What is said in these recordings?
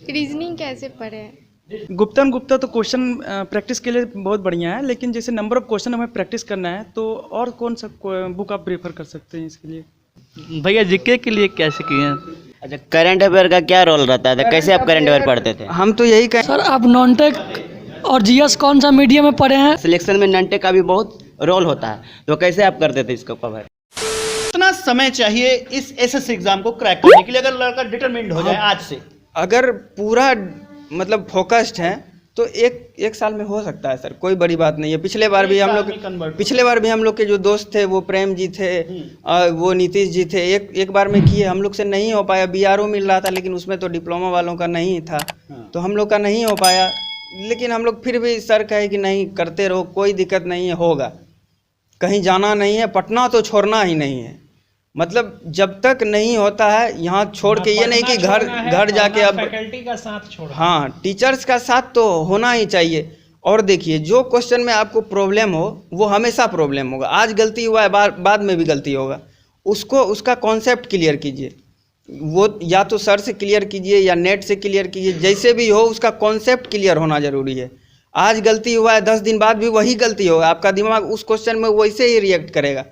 Reasoning कैसे पढ़े? गुप्ता तो क्वेश्चन प्रैक्टिस के लिए बहुत बढ़िया है, लेकिन जैसे नंबर ऑफ क्वेश्चन हमें प्रैक्टिस करना है तो और कौन सा बुक आप प्रेफर कर सकते हैं इसके लिए? भैया जीके के लिए कैसे किए हैं? अच्छा, करंट अफेयर का क्या रोल रहता था? कैसे आप करंट अफेयर पढ़ते थे? हम तो यही कहें सर, आप नॉन टेक और जीएस कौन सा मीडियम में पढ़े हैं? सिलेक्शन में नॉन टेक का भी बहुत रोल होता है, तो कैसे आप करते थे इसको कवर? कितना समय चाहिए इस एसएससी एग्जाम को क्रैक करने के लिए, अगर लड़का डिटरमिन्ड हो जाए आज से? अगर पूरा मतलब फोकस्ड है तो एक साल में हो सकता है सर, कोई बड़ी बात नहीं है। पिछले बार भी हम लोग के जो दोस्त थे वो प्रेम जी थे और वो नीतीश जी थे, एक बार में किए, हम लोग से नहीं हो पाया। बीआरओ मिल रहा था लेकिन उसमें तो डिप्लोमा वालों का नहीं था, तो हम लोग का नहीं हो पाया। लेकिन हम लोग फिर भी सर कहे कि नहीं, करते रहो, कोई दिक्कत नहीं है, होगा। कहीं जाना नहीं है, पटना तो छोड़ना ही नहीं है। मतलब जब तक नहीं होता है यहाँ छोड़ के, ये नहीं कि घर जाके अब फैकल्टी का साथ छोड़, हाँ, टीचर्स का साथ तो होना ही चाहिए। और देखिए, जो क्वेश्चन में आपको प्रॉब्लम हो वो हमेशा प्रॉब्लम होगा। आज गलती हुआ है, बाद में भी गलती होगा, उसका कॉन्सेप्ट क्लियर कीजिए। वो या तो सर से क्लियर कीजिए या नेट से क्लियर कीजिए, जैसे भी हो उसका कॉन्सेप्ट क्लियर होना ज़रूरी है। आज गलती हुआ है, 10 दिन बाद भी वही गलती होगा, आपका दिमाग उस क्वेश्चन में वैसे ही रिएक्ट करेगा।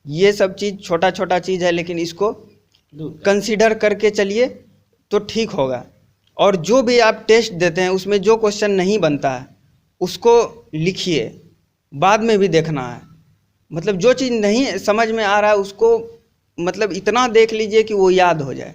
ये सब चीज़ छोटा चीज़ है, लेकिन इसको कंसीडर करके चलिए तो ठीक होगा। और जो भी आप टेस्ट देते हैं उसमें जो क्वेश्चन नहीं बनता है उसको लिखिए, बाद में भी देखना है। मतलब जो चीज़ नहीं समझ में आ रहा है उसको मतलब इतना देख लीजिए कि वो याद हो जाए।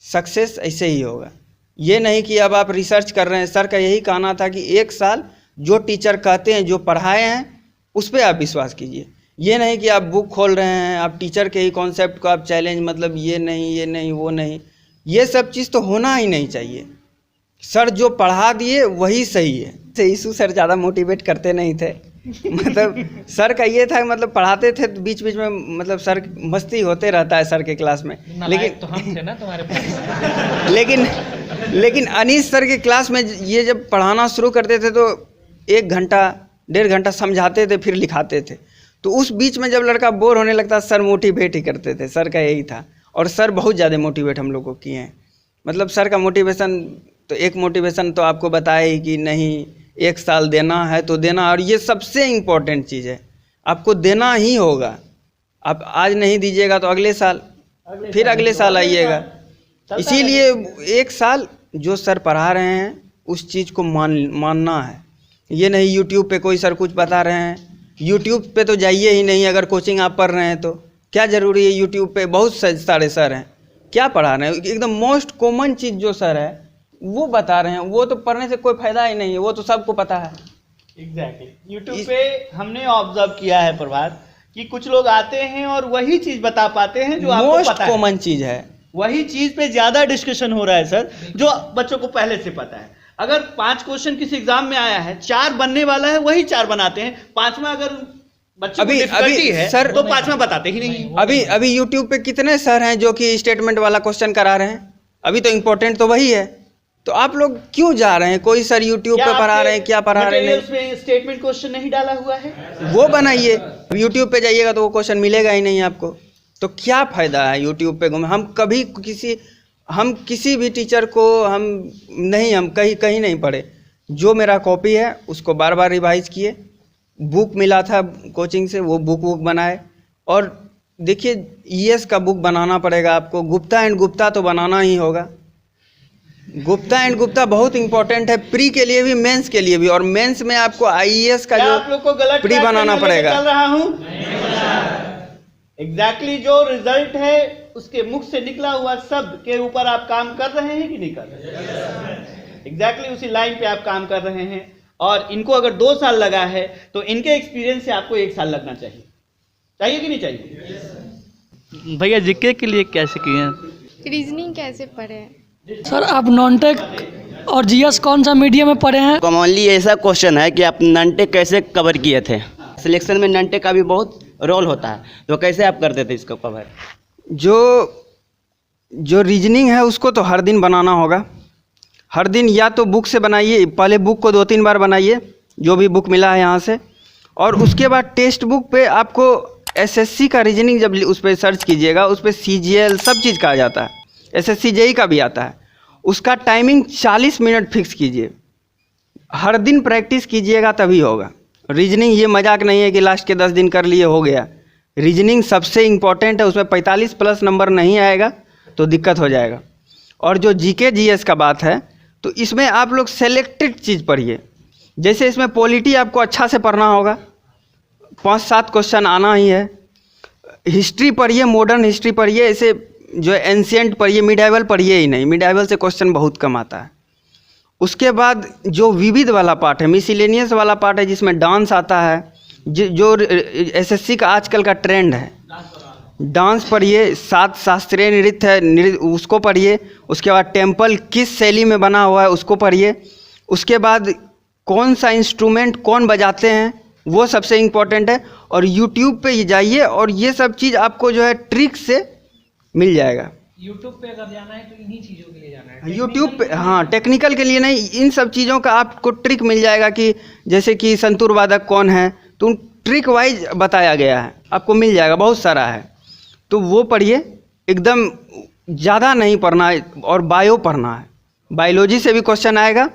सक्सेस ऐसे ही होगा। ये नहीं कि अब आप रिसर्च कर रहे हैं। सर का यही कहना था कि 1 साल जो टीचर कहते हैं, जो पढ़ाए हैं, उस पर आप विश्वास कीजिए। ये नहीं कि आप बुक खोल रहे हैं, आप टीचर के ही कॉन्सेप्ट को आप चैलेंज, मतलब ये नहीं वो नहीं, ये सब चीज़ तो होना ही नहीं चाहिए। सर जो पढ़ा दिए वही सही है। ईशू सर ज़्यादा मोटिवेट करते नहीं थे। मतलब सर का ये था, मतलब पढ़ाते थे तो बीच में मतलब सर मस्ती होते रहता है सर के क्लास में, लेकिन तो हम थे ना तुम्हारे पास। लेकिन अनीस सर के क्लास में ये जब पढ़ाना शुरू करते थे तो 1 घंटा 1.5 घंटा समझाते थे, फिर लिखाते थे। तो उस बीच में जब लड़का बोर होने लगता, सर मोटिवेट ही करते थे। सर का यही था, और सर बहुत ज़्यादा मोटिवेट हम लोग को किए हैं। मतलब सर का मोटिवेशन तो एक मोटिवेशन तो आपको बताया ही कि नहीं, 1 साल देना है तो देना, और ये सबसे इम्पोर्टेंट चीज़ है, आपको देना ही होगा। आप आज नहीं दीजिएगा तो अगले साल फिर अगले साल आइएगा। इसीलिए 1 साल जो सर पढ़ा रहे हैं उस चीज़ को मानना है। ये नहीं यूट्यूब पे कोई सर कुछ बता रहे हैं, यूट्यूब पे तो जाइए ही नहीं। अगर कोचिंग आप पढ़ रहे हैं तो क्या ज़रूरी है? यूट्यूब पे बहुत सारे सर हैं, क्या पढ़ा रहे हैं? एकदम मोस्ट कॉमन चीज़ जो सर है वो बता रहे हैं, वो तो पढ़ने से कोई फ़ायदा ही नहीं है, वो तो सबको पता है। एग्जैक्टली। यूट्यूब पे हमने ऑब्जर्व किया है प्रभात कि कुछ लोग आते हैं और वही चीज़ बता पाते हैं जो आपको पता है, मोस्ट कॉमन चीज़ है। वही चीज़ पे ज़्यादा डिस्कशन हो रहा है सर, जो बच्चों को पहले से पता है। अगर 5 क्वेश्चन किसी एग्जाम में आया है, 4 बनने वाला है, वही 4 बनाते हैं। 5वां अगर बच्चों को डिफिकल्टी है सर तो 5वां बताते ही नहीं। अभी यूट्यूब पे कितने सर हैं जो कि स्टेटमेंट वाला क्वेश्चन करा रहे हैं? अभी तो इम्पोर्टेंट तो वही है। तो आप लोग क्यों जा रहे हैं? कोई सर यूट्यूब पे पढ़ा रहे हैं, क्या पढ़ा रहे हैं? उसमें स्टेटमेंट क्वेश्चन नहीं डाला हुआ है, वो बनाइए। यूट्यूब पे जाइएगा तो वो क्वेश्चन मिलेगा ही नहीं आपको, तो क्या फ़ायदा है यूट्यूब पे घूमे? हम किसी भी टीचर को हम कहीं नहीं पढ़े। जो मेरा कॉपी है उसको बार बार रिवाइज किए, बुक मिला था कोचिंग से वो बुक बनाए। और देखिए, ईएस का बुक बनाना पड़ेगा आपको, गुप्ता एंड गुप्ता तो बनाना ही होगा। गुप्ता एंड गुप्ता बहुत इंपॉर्टेंट है, प्री के लिए भी, मेंस के लिए भी। और मेंस में आपको आईएएस का जो आप लोग को गलत प्री बनाना पड़ेगा। चल रहा हूँ एग्जैक्टली जो रिजल्ट है उसके मुख से निकला हुआ शब्द के ऊपर आप काम कर रहे हैं कि नहीं कर रहे? एग्जैक्टली उसी लाइन पे आप काम कर रहे हैं। और इनको अगर 2 साल लगा है तो इनके एक्सपीरियंस से आपको 1 साल लगना चाहिए कि नहीं चाहिए? भैया जीके के लिए कैसे किए हैं? रीजनिंग कैसे पढ़े? सर, आप नॉन टेक और जीएस कौन सा मीडियम में पढ़े हैं? कॉमनली ऐसा क्वेश्चन है कि आप नॉन टेक कैसे कवर किए थे? सिलेक्शन में नॉन टेक का भी बहुत रोल होता है, तो कैसे आप करते थे इसको कवर? जो रीजनिंग है उसको तो हर दिन बनाना होगा। हर दिन या तो बुक से बनाइए, पहले बुक को 2-3 बार बनाइए, जो भी बुक मिला है यहाँ से। और उसके बाद टेक्स्ट बुक पे आपको एसएससी का रीजनिंग जब उस पर सर्च कीजिएगा, उस पर सीजीएल सब चीज़ का आ जाता है, एसएससी जेई का भी आता है। उसका टाइमिंग 40 मिनट फिक्स कीजिए, हर दिन प्रैक्टिस कीजिएगा तभी होगा। रीजनिंग ये मजाक नहीं है कि लास्ट के 10 दिन कर लिए हो गया। रीजनिंग सबसे इम्पॉर्टेंट है, उसमें 45 प्लस नंबर नहीं आएगा तो दिक्कत हो जाएगा। और जो जीके जीएस का बात है तो इसमें आप लोग सेलेक्टेड चीज़ पढ़िए। जैसे इसमें पॉलिटी आपको अच्छा से पढ़ना होगा, 5-7 क्वेश्चन आना ही है। हिस्ट्री पढ़िए, मॉडर्न हिस्ट्री पढ़िए, ऐसे जो एंशियंट पढ़िए, मिडाइवल पढ़िए ही नहीं, मिडाइवल से क्वेश्चन बहुत कम आता है। उसके बाद जो विविध वाला पार्ट है, मिसलेनियस वाला पार्ट है जिसमें डांस आता है, जो एसएससी का आजकल का ट्रेंड है, डांस पढ़िए। 7 शास्त्रीय नृत्य है, उसको पढ़िए। उसके बाद टेम्पल किस शैली में बना हुआ है उसको पढ़िए। उसके बाद कौन सा इंस्ट्रूमेंट कौन बजाते हैं वो सबसे इम्पोर्टेंट है। और यूट्यूब पे जाइए और ये सब चीज़ आपको जो है ट्रिक से मिल जाएगा। यूट्यूब पे अगर जाना है तो इन्हीं चीज़ों के लिए जाना है। यूट्यूब पे, हाँ, टेक्निकल के लिए नहीं, इन सब चीज़ों का आपको ट्रिक मिल जाएगा कि जैसे कि संतूर वादक कौन है तो ट्रिक वाइज बताया गया है, आपको मिल जाएगा, बहुत सारा है। तो वो पढ़िए, एकदम ज़्यादा नहीं पढ़ना है। और बायो पढ़ना है, बायोलॉजी से भी क्वेश्चन आएगा,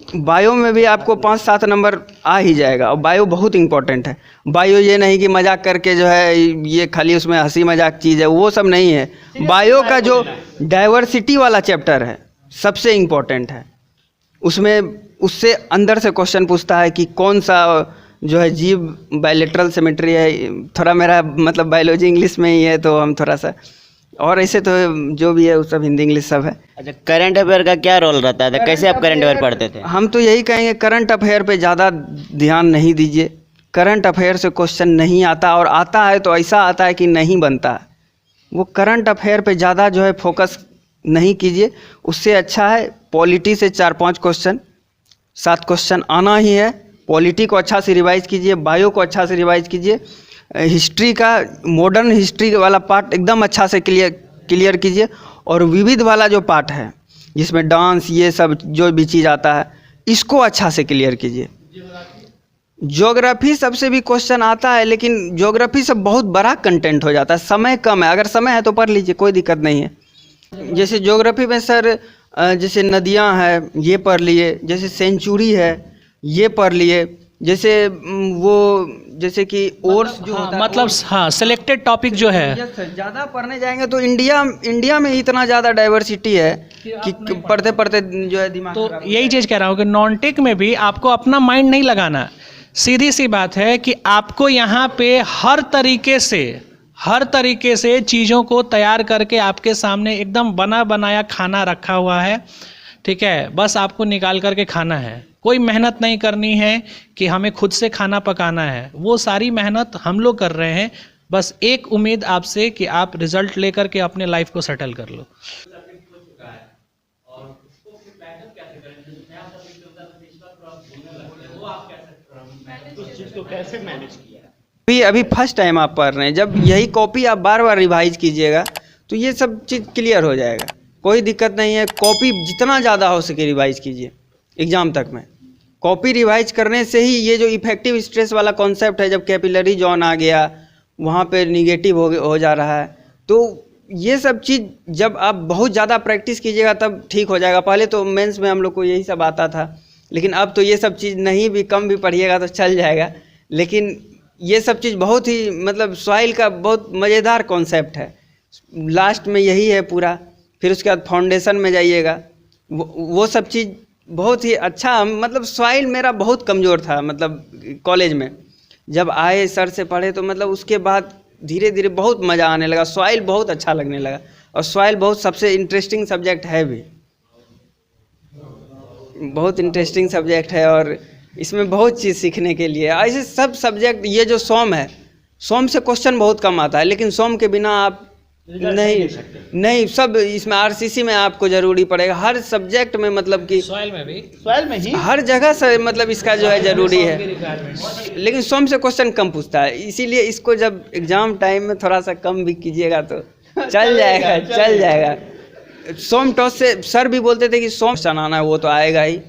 बायो में भी आपको 5-7 नंबर आ ही जाएगा। और बायो बहुत इंपॉर्टेंट है। बायो ये नहीं कि मजाक करके जो है ये खाली उसमें हंसी मजाक चीज़ है, वो सब नहीं है। बायो का जो डाइवर्सिटी वाला चैप्टर है सबसे इम्पोर्टेंट है। उसमें उससे अंदर से क्वेश्चन पूछता है कि कौन सा जो है जीव बायलेटरल सिमेट्री है। थोड़ा मेरा मतलब बायोलॉजी इंग्लिश में ही है तो हम थोड़ा सा, और ऐसे तो जो भी है वो सब हिंदी इंग्लिश सब है। अच्छा, करंट अफेयर का क्या रोल रहता था? कैसे आप करंट अफेयर पढ़ते थे? हम तो यही कहेंगे, करंट अफेयर पे ज़्यादा ध्यान नहीं दीजिए। करंट अफेयर से क्वेश्चन नहीं आता, और आता है तो ऐसा आता है कि नहीं बनता। वो करंट अफेयर पे ज़्यादा जो है फोकस नहीं कीजिए। उससे अच्छा है पॉलिटी से 4-5 क्वेश्चन, 7 क्वेश्चन आना ही है। पॉलिटी को अच्छा से रिवाइज कीजिए, बायो को अच्छा से रिवाइज कीजिए, हिस्ट्री का मॉडर्न हिस्ट्री वाला पार्ट एकदम अच्छा से क्लियर कीजिए। और विविध वाला जो पार्ट है जिसमें डांस ये सब जो भी चीज़ आता है इसको अच्छा से क्लियर कीजिए। ज्योग्राफी सबसे भी क्वेश्चन आता है, लेकिन ज्योग्राफी से बहुत बड़ा कंटेंट हो जाता है, समय कम है। अगर समय है तो पढ़ लीजिए, कोई दिक्कत नहीं है। जैसे ज्योग्राफी में सर जैसे नदियाँ हैं ये पढ़ लिए, जैसे सेंचुरी है ये पढ़ लिए, जैसे वो जैसे कि ओर्स जो होता है, मतलब हाँ, सिलेक्टेड टॉपिक जो है। ज़्यादा पढ़ने जाएंगे तो इंडिया में इतना ज़्यादा डाइवर्सिटी है कि पढ़ते पढ़ते जो है दिमाग तो खराब हो यही चीज़ कह रहा हूँ कि नॉन टेक में भी आपको अपना माइंड नहीं लगाना। सीधी सी बात है कि आपको यहाँ पे हर तरीके से चीज़ों को तैयार करके आपके सामने एकदम बना बनाया खाना रखा हुआ है, ठीक है। बस आपको निकाल करके खाना है, कोई मेहनत नहीं करनी है कि हमें खुद से खाना पकाना है। वो सारी मेहनत हम लोग कर रहे हैं। बस एक उम्मीद आपसे कि आप रिजल्ट लेकर के अपने लाइफ को सेटल कर लो। अभी फर्स्ट टाइम आप पढ़ रहे हैं, जब यही कॉपी आप बार बार रिवाइज कीजिएगा तो ये सब चीज़ क्लियर हो जाएगा, कोई दिक्कत नहीं है। कॉपी जितना ज़्यादा हो सके रिवाइज कीजिए एग्ज़ाम तक में। कॉपी रिवाइज करने से ही ये जो इफेक्टिव स्ट्रेस वाला कॉन्सेप्ट है, जब कैपिलरी जोन आ गया वहाँ पे निगेटिव हो जा रहा है, तो ये सब चीज़ जब आप बहुत ज़्यादा प्रैक्टिस कीजिएगा तब ठीक हो जाएगा। पहले तो मेंस में हम लोग को यही सब आता था, लेकिन अब तो ये सब चीज़ नहीं भी कम भी पढ़िएगा तो चल जाएगा। लेकिन ये सब चीज़ बहुत ही मतलब सॉइल का बहुत मज़ेदार कॉन्सेप्ट है। लास्ट में यही है पूरा, फिर उसके बाद फाउंडेशन में जाइएगा, वो सब चीज़ बहुत ही अच्छा। मतलब सॉइल मेरा बहुत कमज़ोर था, मतलब कॉलेज में जब आए सर से पढ़े तो मतलब उसके बाद धीरे धीरे बहुत मज़ा आने लगा, सॉइल बहुत अच्छा लगने लगा। और सॉइल बहुत सबसे इंटरेस्टिंग सब्जेक्ट है भी, बहुत इंटरेस्टिंग सब्जेक्ट है और इसमें बहुत चीज़ सीखने के लिए। ऐसे सब सब्जेक्ट, ये जो सोम है, सोम से क्वेश्चन बहुत कम आता है, लेकिन सोम के बिना आप नहीं सब इसमें आरसीसी में आपको ज़रूरी पड़ेगा हर सब्जेक्ट में, मतलब कि सॉइल में भी, सॉइल में ही हर जगह से मतलब इसका जो है ज़रूरी है। लेकिन सोम से क्वेश्चन कम पूछता है, इसीलिए इसको जब एग्ज़ाम टाइम में थोड़ा सा कम भी कीजिएगा तो चल जाएगा। सोम टॉस से सर भी बोलते थे कि सोम क्वेश्चन आना है, वो तो आएगा ही।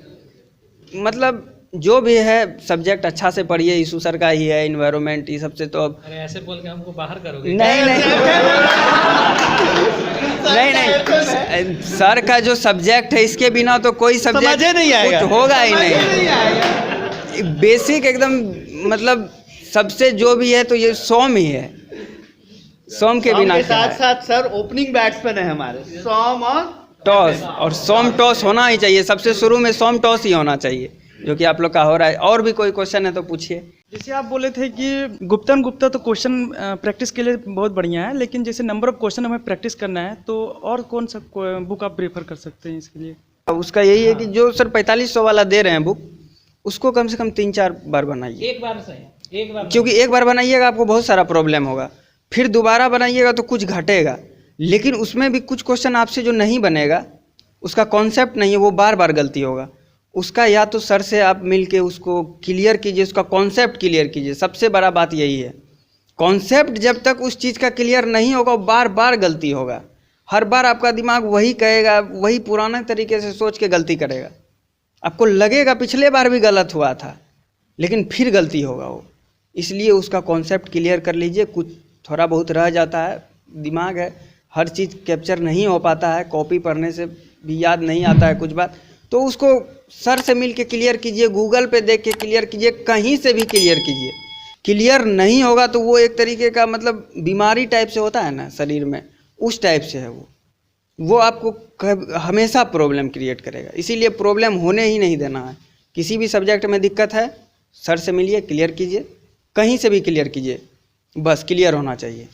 मतलब जो भी है सब्जेक्ट अच्छा से पढ़िए, ईशू सर का ही है, इन्वायरमेंट, ये सबसे तो अब अरे ऐसे बोल के हमको बाहर करोगे? नहीं सर का जो सब्जेक्ट है इसके बिना तो कोई सब्जेक्ट समझे नहीं आएगा। कुछ होगा ही नहीं। बेसिक एकदम मतलब सबसे जो भी है तो ये सोम ही है। सोम के बिना के क्या साथ है? साथ सर ओपनिंग बैट्समैन है हमारे सोम और टॉस, और सोम टॉस होना ही चाहिए। सबसे शुरू में सोम टॉस ही होना चाहिए, जो कि आप लोग का हो रहा है। और भी कोई क्वेश्चन है तो पूछिए। जैसे आप बोले थे कि गुप्ता तो क्वेश्चन प्रैक्टिस के लिए बहुत बढ़िया है, लेकिन जैसे नंबर ऑफ क्वेश्चन हमें प्रैक्टिस करना है तो और कौन सा बुक आप प्रेफर कर सकते हैं इसके लिए? उसका यही है कि जो सर 4500 वाला दे रहे हैं बुक, उसको कम से कम 3-4 बार बनाइए। एक बार सही, एक बार क्योंकि एक बार बनाइएगा आपको बहुत सारा प्रॉब्लम होगा, फिर दोबारा बनाइएगा तो कुछ घटेगा, लेकिन उसमें भी कुछ क्वेश्चन आपसे जो नहीं बनेगा, उसका कॉन्सेप्ट नहीं है, वो बार बार गलती होगा। उसका या तो सर से आप मिल के उसको क्लियर कीजिए, उसका कॉन्सेप्ट क्लियर कीजिए। सबसे बड़ा बात यही है, कॉन्सेप्ट जब तक उस चीज़ का क्लियर नहीं होगा वो बार बार गलती होगा। हर बार आपका दिमाग वही कहेगा, वही पुराने तरीके से सोच के गलती करेगा। आपको लगेगा पिछले बार भी गलत हुआ था, लेकिन फिर गलती होगा वो। इसलिए उसका कॉन्सेप्ट क्लियर कर लीजिए। कुछ थोड़ा बहुत रह जाता है, दिमाग है, हर चीज़ कैप्चर नहीं हो पाता है, कॉपी पढ़ने से भी याद नहीं आता है कुछ बात, तो उसको सर से मिल के क्लियर कीजिए, गूगल पे देख के क्लियर कीजिए, कहीं से भी क्लियर कीजिए। क्लियर नहीं होगा तो वो एक तरीके का मतलब बीमारी टाइप से होता है ना शरीर में, उस टाइप से है वो आपको हमेशा प्रॉब्लम क्रिएट करेगा। इसीलिए प्रॉब्लम होने ही नहीं देना है। किसी भी सब्जेक्ट में दिक्कत है, सर से मिलिए, क्लियर कीजिए, कहीं से भी क्लियर कीजिए, बस क्लियर होना चाहिए।